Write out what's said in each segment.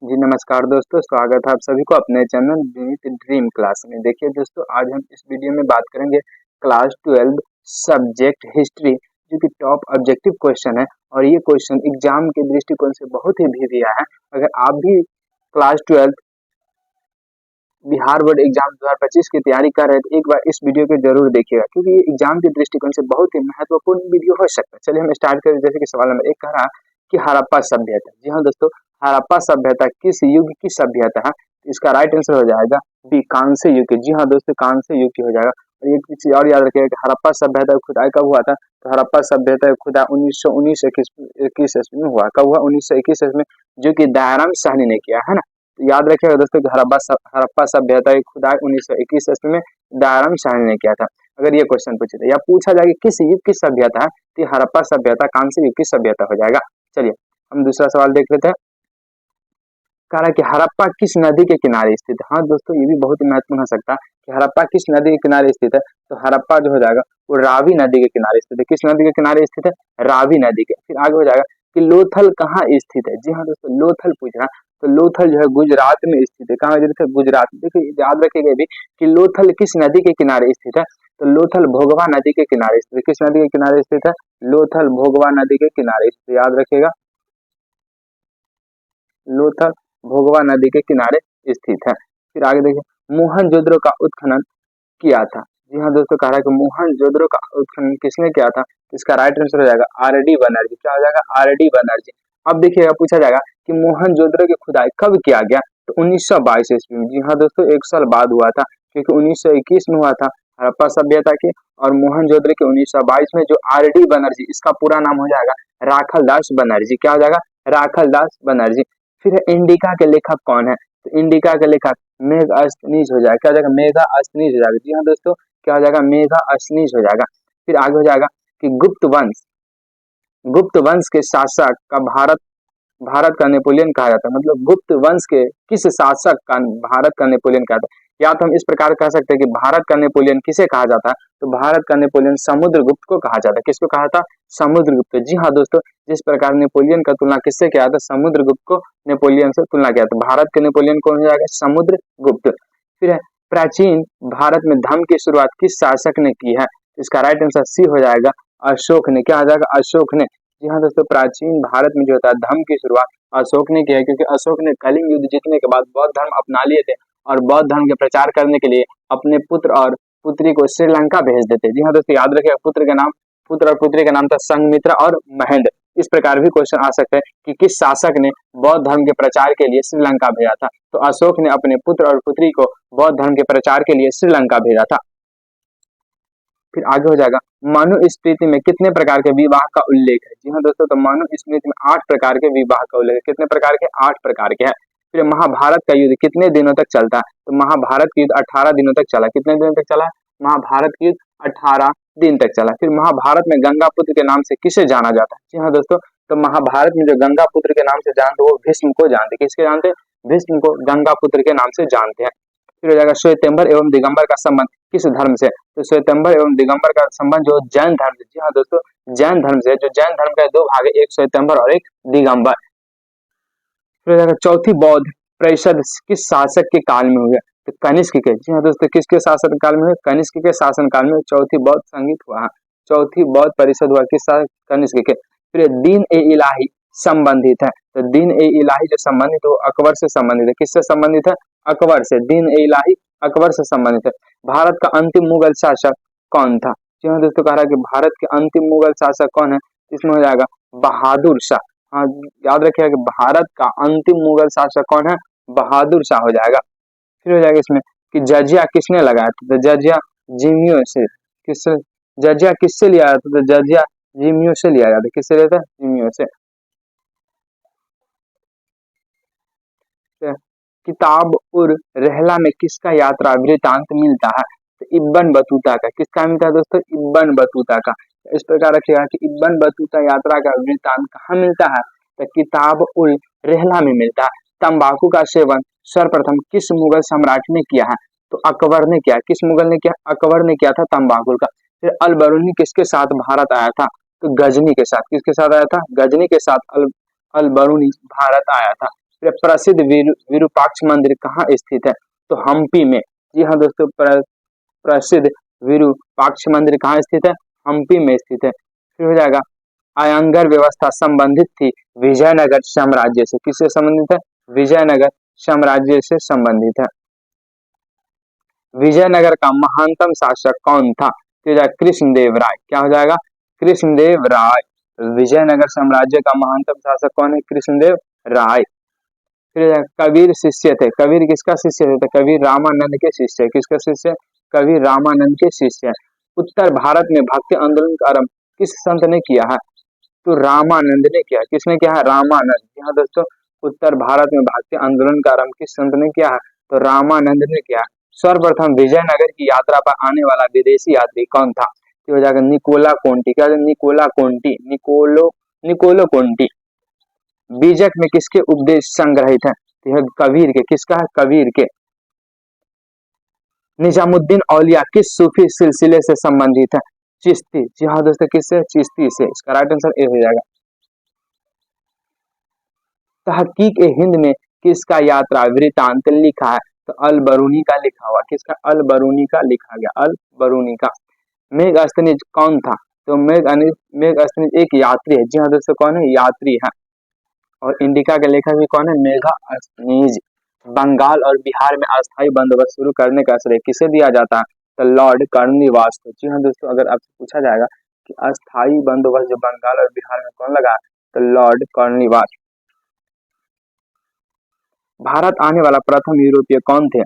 जी नमस्कार दोस्तों, स्वागत है आप सभी को अपने चैनल नीट ड्रीम क्लास में। देखिए दोस्तों, आज हम इस वीडियो में बात करेंगे क्लास 12 सब्जेक्ट हिस्ट्री, जो कि टॉप ऑब्जेक्टिव क्वेश्चन है और ये क्वेश्चन एग्जाम के दृष्टिकोण से बहुत ही भी आया है। अगर आप भी क्लास 12 बिहार बोर्ड एग्जाम 2025 की तैयारी कर रहे हैं तो एक बार इस वीडियो को जरूर देखिएगा, क्योंकि ये एग्जाम के दृष्टिकोण से बहुत ही महत्वपूर्ण वीडियो हो सकता है। चलिए हम स्टार्ट करें। जैसे कि सवाल नंबर 1 कह रहा कि हड़प्पा सभ्यता। जी हाँ दोस्तों, हड़प्पा सभ्यता किस युग की सभ्यता है? इसका राइट आंसर हो जाएगा बी, कांस्य युग की। जी हाँ दोस्तों, कांस्य युग की हो जाएगा। और एक चीज और याद रखिएगा कि हड़प्पा सभ्यता की खुदाई कब हुआ था? तो हड़प्पा सभ्यता की खुदाई 1919 21 ईस्वी में हुआ। कब हुआ? 1921 ईस्वी में, जो कि दयाराम साहनी ने किया है ना। तो याद रखिएगा दोस्तों कि हड़प्पा सभ्यता की खुदाई 1921 ईस्वी में दयाराम साहनी ने किया था। अगर ये क्वेश्चन पूछे तो या पूछा जाए कि किस युग की सभ्यता है, तो हड़प्पा सभ्यता कांस्य युग की सभ्यता हो जाएगा। चलिए हम दूसरा सवाल देख लेते हैं। कह रहा है कि हड़प्पा किस नदी के किनारे स्थित है? हाँ दोस्तों, ये भी बहुत ही महत्वपूर्ण हो सकता है कि हड़प्पा किस नदी के किनारे स्थित है। तो हड़प्पा जो हो जाएगा वो रावी नदी के किनारे स्थित है। किस नदी के किनारे स्थित है? रावी नदी के। फिर आगे हो जाएगा कि लोथल कहाँ स्थित है? जी हाँ दोस्तों, लोथल पूछ रहा। तो लोथल जो है गुजरात में स्थित है। कहाँ स्थित है? गुजरात में। देखिए याद रखिएगा भी कि लोथल किस नदी के किनारे स्थित है। तो लोथल भोगवा नदी के किनारे स्थित है। किस नदी के किनारे स्थित है? लोथल भोगवा नदी के किनारे स्थित है। याद रखिएगा, लोथल भोगवा नदी के किनारे स्थित है। फिर आगे देखिए, मोहनजोदड़ो का उत्खनन किया था। जी हाँ दोस्तों, कह रहा है कि मोहनजोदड़ो का उत्खनन किसने किया था? इसका राइट आंसर हो जाएगा आर डी बनर्जी। क्या हो जाएगा? R D Banerjee. अब देखिएगा, पूछा जाएगा कि मोहनजोदड़ो की खुदाई कब किया गया? तो 1922 ईस्वी में। जी हाँ दोस्तों, एक साल बाद हुआ था, क्योंकि 1921 में हुआ था हड़प्पा सभ्यता की, और मोहनजोदड़ो के 1922 में। जो आर डी बनर्जी, इसका पूरा नाम हो जाएगा राखल दास बनर्जी। क्या हो जाएगा? राखल दास बनर्जी। फिर इंडिका के लेखक कौन है? तो इंडिका के लेखक मेघ अस्तनीज हो जाएगा। क्या हो जाएगा? मेघा अस्तनीज हो जाएगा। जी हाँ दोस्तों, क्या हो जाएगा? मेघा अस्तनीज हो जाएगा। फिर आगे हो जाएगा कि गुप्त वंश के शासक का भारत का नेपोलियन कहा जाता है। मतलब गुप्त वंश के किस शासक का भारत का नेपोलियन कहा जाता है? या तो हम इस प्रकार कह सकते हैं कि भारत का नेपोलियन किसे कहा जाता है? तो भारत का नेपोलियन समुद्रगुप्त को कहा जाता है। किसको कहा था? समुद्रगुप्त। जी हाँ दोस्तों, जिस प्रकार नेपोलियन का तुलना किससे किया था? समुद्रगुप्त को नेपोलियन से तुलना किया था। भारत के नेपोलियन कौन हो जाएगा? समुद्रगुप्त। फिर है, प्राचीन भारत में धर्म की शुरुआत किस शासक ने की है? इसका राइट आंसर सी हो जाएगा अशोक ने। क्या हो जाएगा? अशोक ने। जी हाँ दोस्तों, प्राचीन भारत में जो होता है धर्म की शुरुआत अशोक ने किया है, क्योंकि अशोक ने कलिंग युद्ध जीतने के बाद बौद्ध धर्म अपना लिए थे, और बौद्ध धर्म के प्रचार करने के लिए अपने पुत्र और पुत्री को श्रीलंका भेज देते। जी हाँ दोस्तों, याद रखिएगा पुत्र और पुत्री का नाम था संघमित्रा और महेंद्र। इस प्रकार भी क्वेश्चन आ सकता है कि किस शासक ने बौद्ध धर्म के प्रचार के लिए श्रीलंका भेजा था? तो अशोक ने अपने पुत्र और पुत्री को बौद्ध धर्म के प्रचार के लिए श्रीलंका भेजा था। फिर आगे हो जाएगा, मनुस्मृति में कितने प्रकार के विवाह का उल्लेख है? जी हाँ दोस्तों, तो मनुस्मृति में 8 प्रकार के विवाह का उल्लेख है। कितने प्रकार के? 8 प्रकार के हैं। फिर महाभारत का युद्ध कितने दिनों तक चलता है? तो महाभारत का युद्ध 18 दिनों तक चला। कितने दिनों तक चला? महाभारत का युद्ध 18 दिन तक चला। फिर महाभारत में गंगापुत्र के नाम से किसे जाना जाता है? जी हाँ दोस्तों, तो महाभारत में जो गंगापुत्र के नाम से जानते वो भीष्म को जानते। किसके जानते? भीष्म को गंगापुत्र के नाम से जानते हैं। फिर हो जाएगा, श्वेतंबर एवं दिगंबर का संबंध किस धर्म से? तो श्वेतंबर एवं दिगंबर का संबंध जो जैन धर्म से। जी हाँ दोस्तों, जैन धर्म से। जो जैन धर्म का 2 भाग है, एक श्वेतंबर और एक दिगंबर। फिर हो जाएगा, चौथी बौद्ध परिषद किस शासक के काल में हुई है? तो कनिष्क के। जी हाँ दोस्तों, किसके शासन काल में हुई? कनिष्क के शासन काल में चौथी बौद्ध संगीत हुआ। चौथी बौद्ध परिषद हुआ किस शासक? कनिष्क के। फिर दीन ए इलाही संबंधित है। तो दीन ए इलाही जो संबंधित है वो अकबर से संबंधित है। किससे संबंधित है? अकबर से। दीन ए इलाही अकबर से संबंधित है। भारत का अंतिम मुगल शासक कौन था? जी हाँ दोस्तों, कह रहा है कि भारत के अंतिम मुगल शासक कौन है? इसमें हो जाएगा बहादुर शाह। हाँ, याद रखिएगा कि भारत का अंतिम मुगल शासक कौन है? बहादुर शाह हो जाएगा। फिर हो जाएगा इसमें कि जजिया किसने लगाया था? तो जजिया जिमियो से। किससे? जजिया किससे लिया जाता? तो जजिया जिमियो से लिया जाता। किससे लिया था? जिमियो से। किताब उर रहला में किसका यात्रा वृतांत मिलता है? तो इब्बन बतूता का। किसका मिलता है दोस्तों? इब्बन बतूता का। इस प्रकार रखिएगा कि इब्बन बतूता यात्रा का वृतांत कहाँ मिलता है? तो किताब उल रहला में मिलता है। तंबाकू का सेवन सर्वप्रथम किस मुगल सम्राट ने किया है? तो अकबर ने किया। किस मुगल ने किया? अकबर ने किया था तंबाकू का। फिर अल बरूनी किसके साथ भारत आया था? तो गजनी के साथ। किसके साथ आया था? गजनी के साथ अल बरूनी भारत आया था। प्रसिद्ध विरूपाक्ष मंदिर कहाँ स्थित है? तो हम्पी में। जी हाँ दोस्तों, प्रसिद्ध विरूपाक्ष मंदिर कहाँ स्थित है? हम्पी में स्थित है। फिर हो जाएगा अयंगर व्यवस्था संबंधित थी विजयनगर साम्राज्य से। किससे संबंधित है? विजयनगर साम्राज्य से संबंधित है। विजयनगर का महानतम शासक कौन था? तो कृष्णदेव राय। क्या हो जाएगा? कृष्णदेव राय। विजयनगर साम्राज्य का महानतम शासक कौन है? कृष्णदेव राय। फिर कबीर शिष्य थे। कबीर किसका शिष्य थे? तो कबीर रामानंद के शिष्य। किसका शिष्य? कबीर रामानंद के शिष्य। उत्तर भारत में भक्ति आंदोलन का आरंभ किस संत ने किया है? तो रामानंद ने किया। किसने किया है? रामानंद। यहाँ दोस्तों, उत्तर भारत में भक्ति आंदोलन का आरंभ किस संत ने किया है? तो रामानंद ने किया। सर्वप्रथम विजयनगर की यात्रा पर आने वाला विदेशी यात्री कौन था? तो हो जाएगा निकोला कोंटी। क्या? Nicola Conti. Nicolo Conti. Bijak में किसके उपदेश संग्रहित है? तो यह कबीर के। किसका है? कबीर के। निजामुद्दीन औलिया किस सूफी सिलसिले से संबंधित है? चिश्ती। जी हाँ दोस्तों, किससे? चिश्ती से। इसका राइट आंसर ए हो जाएगा। तहकीक ए हिंद में किसका यात्रा वृतांत लिखा है? तो अल बरूनी का लिखा हुआ। किसका? अल बरूनी का लिखा गया। अल बरूनी का। मेघस्तनीज कौन था? तो मेघस्तनीज एक यात्री है। जी हाँ दोस्तों, कौन है? यात्री है। और इंडिका के लेखक भी कौन है? मेघस्तनीज। बंगाल और बिहार में अस्थायी बंदोबस्त शुरू करने का श्रेय किसे दिया जाता है? तो लॉर्ड कर्नवालिस को। जी हाँ दोस्तों, अगर आपसे पूछा जाएगा कि अस्थायी बंदोबस्त जो बंगाल और बिहार में कौन लगा, तो लॉर्ड कर्नवालिस। भारत आने वाला प्रथम यूरोपीय कौन थे?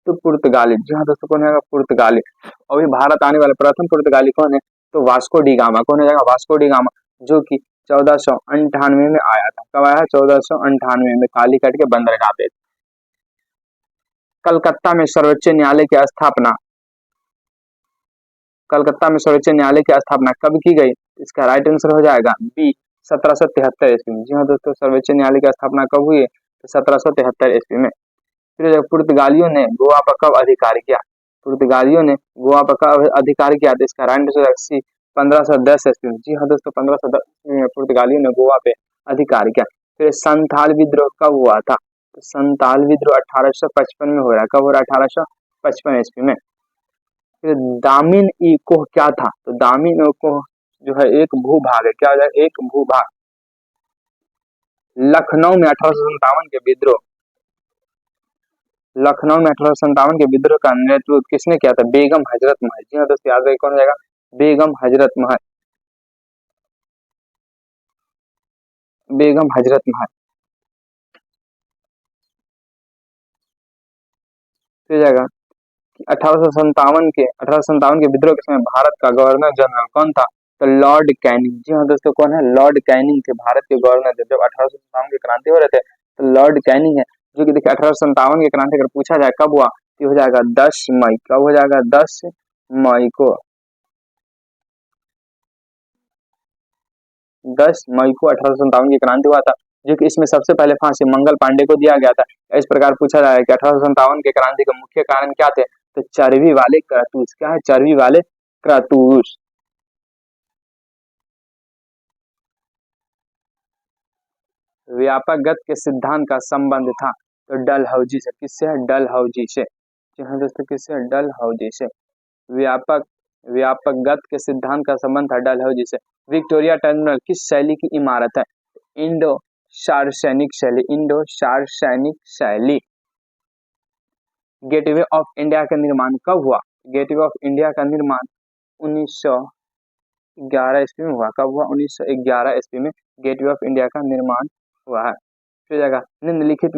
तो पुर्तगाली। जी हाँ दोस्तों, कौन है? पुर्तगाली। और भारत आने वाला प्रथम पुर्तगाली कौन है? तो वास्को डी गामा। कौन हो जाएगा? वास्को डी गामा, जो कि 1498 में आया था। कब आया? 1498 में, कालीकट के बंदरगाह पे। कलकत्ता में सर्वोच्च न्यायालय की स्थापना कलकत्ता में सर्वोच्च न्यायालय की स्थापना कब की गई? इसका राइट आंसर हो जाएगा बी, 1773 ईस्वी में। जी हाँ दोस्तों, सर्वोच्च न्यायालय की स्थापना कब हुई है? तो 1773 ईस्वी में। फिर पुर्तगालियों ने गोवा पर कब अधिकार किया? पुर्तगालियों ने गोवा पर कब अधिकार किया? तो इसका राइट आंसर सी, 1510 ईस्वी में। जी हाँ दोस्तों, 1510 ईस्वी में पुर्तगालियों ने गोवा पे अधिकार किया। फिर संथाल विद्रोह कब हुआ था? तो संथाल विद्रोह 1855 में हो रहा है। कब हो रहा है? 1855 ईस्वी में। फिर दामिन ई कोह क्या था? तो दामिन ई कोह जो है एक भूभाग है। क्या हो जाएगा? एक भूभाग। लखनऊ में 1857 के विद्रोह लखनऊ में 1857 के विद्रोह का नेतृत्व किसने किया था? बेगम हजरत महल। जी हाँ दोस्तों, याद रखिए, कौन हो जाएगा? बेगम हजरत महल। बेगम हजरत महल। हो जाएगा 1857 के विद्रोह के समय भारत का गवर्नर जनरल कौन था? तो लॉर्ड कैनिंग। जी हाँ दोस्तों, कौन है? लॉर्ड कैनिंग थे भारत के गवर्नर थे जब 1857 की क्रांति हो रहे थे। तो लॉर्ड कैनिंग है, जो कि देखिए 1857 की क्रांति अगर पूछा जाए कब हुआ, तो हो जाएगा 10 मई। कब हो जाएगा? 10 मई को। 10 मई को 1857 की क्रांति हुआ था, जो कि इसमें सबसे पहले फांसी मंगल पांडे को दिया गया था। इस प्रकार पूछा जाए कि 1857 के क्रांति के मुख्य कारण क्या थे? तो चर्बी वाले क्रतूस। क्या है? चर्बी वाले क्रतूस। व्यापक गत के सिद्धांत का संबंध था तो डलहौजी से। किससे है? डलहौजी से। जी हाँ दोस्तों, किससे? डलहौजी से। व्यापक व्यापक गत के सिद्धांत का संबंध था डलहौजी से। विक्टोरिया टर्मिनल किस शैली की इमारत है? इंडो सार्वसैनिक शैली। इंडो सार्वसैनिक शैली। गेटवे ऑफ इंडिया का निर्माण कब हुआ? गेटवे ऑफ इंडिया का निर्माण 1911 ईस्वी में हुआ। कब हुआ? 1911 ईस्वी में गेटवे ऑफ इंडिया का निर्माण हुआ है। फिर जगह निम्नलिखित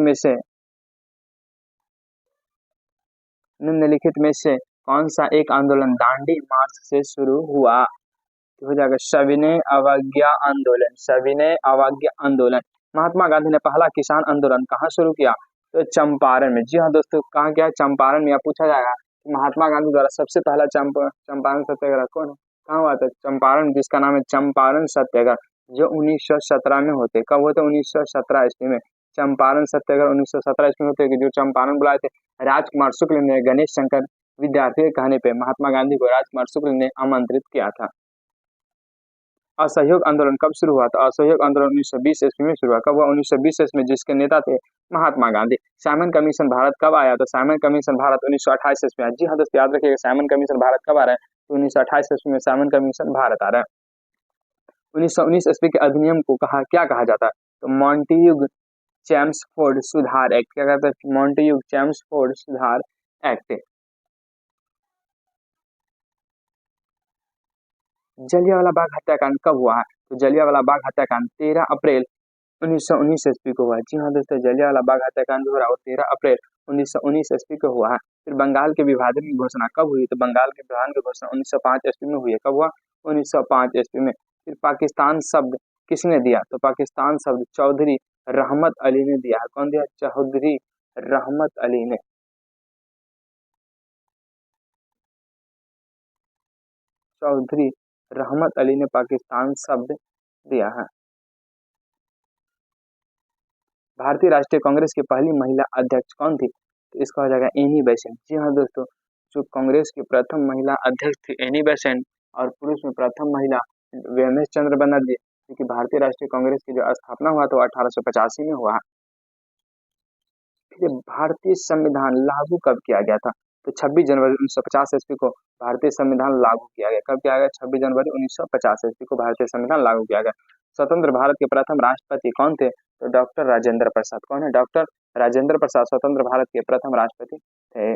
में से कौन सा एक आंदोलन दांडी मार्च से शुरू हुआ? तो हो जाएगा सविनय अवज्ञा आंदोलन। सविनय अवज्ञा आंदोलन। महात्मा गांधी ने पहला किसान आंदोलन कहाँ शुरू किया? तो चंपारण में। जी हाँ दोस्तों, कहाँ किया? चंपारण में। या पूछा जाएगा कि महात्मा गांधी द्वारा सबसे पहला चंपारण सत्याग्रह कौन है? कहाँ हुआ था? चंपारण, जिसका नाम है चंपारण सत्याग्रह, जो 1917 में होते। कब होते? 1917 ईस्वी में। चंपारण सत्याग्रह 1917 ईस्वी में होते, जो चंपारण बुलाए थे राजकुमार शुक्ल ने गणेश शंकर विद्यार्थी के कहने पे महात्मा गांधी को राजकुमार शुक्ल ने आमंत्रित किया था। असहयोग आंदोलन कब शुरू हुआ? तो असहयोग आंदोलन 1920 ईस्वी में शुरू हुआ। कब हुआ? 1920 ईस्वी में, जिसके नेता थे महात्मा गांधी। साइमन कमीशन भारत कब आया? तो साइमन कमीशन भारत 1928 ईस्वी में। जी हाँ दोस्तों, याद रखिएगा साइमन कमीशन भारत कब आ रहा है? तो 1928 ईस्वी में साइमन कमीशन भारत आ रहा है। 1919 ईस्वी के अधिनियम को क्या कहा जाता है? तो मॉन्टेग्यू चेम्सफोर्ड सुधार एक्ट। क्या कहते हैं? मॉन्टेग्यू चेम्सफोर्ड सुधार एक्ट। जलियांवाला बाग हत्याकांड कब हुआ है? तो जलियांवाला बाग हत्याकांड 13 अप्रैल 1919 ईस्वी को हुआ है। जी हाँ दोस्तों, जलियांवाला बाग हत्याकांड जो हो रहा है वो 13 अप्रैल 1919 ईस्वी को हुआ है। फिर बंगाल के विभाजन की घोषणा कब हुई? तो बंगाल के विभाजन की घोषणा 1905 ईस्वी में हुई है। कब हुआ? 1905 ईस्वी में। फिर पाकिस्तान शब्द किसने दिया? तो पाकिस्तान शब्द चौधरी रहमत अली ने दिया है। कौन दिया? चौधरी रहमत अली ने। चौधरी रहमत अली ने पाकिस्तान शब्द दिया है। भारतीय राष्ट्रीय कांग्रेस की पहली महिला अध्यक्ष कौन थी? तो इसका हो जाएगा एनी बेसेंट। जी हाँ दोस्तों, जो कांग्रेस की प्रथम महिला अध्यक्ष थी एनी बेसेंट, और पुरुष में प्रथम महिला व्योमेश चंद्र बनर्जी, क्योंकि भारतीय राष्ट्रीय कांग्रेस की जो स्थापना हुआ तो 1885 में हुआ। फिर भारतीय संविधान लागू कब किया गया था? तो 26 जनवरी 1950 ईस्वी को भारतीय संविधान लागू किया गया। कब किया गया? 26 जनवरी 1950 ईस्वी को भारतीय संविधान लागू किया गया। स्वतंत्र भारत के प्रथम राष्ट्रपति कौन थे? तो डॉक्टर राजेंद्र प्रसाद। कौन है? डॉक्टर राजेंद्र प्रसाद स्वतंत्र भारत के प्रथम राष्ट्रपति थे।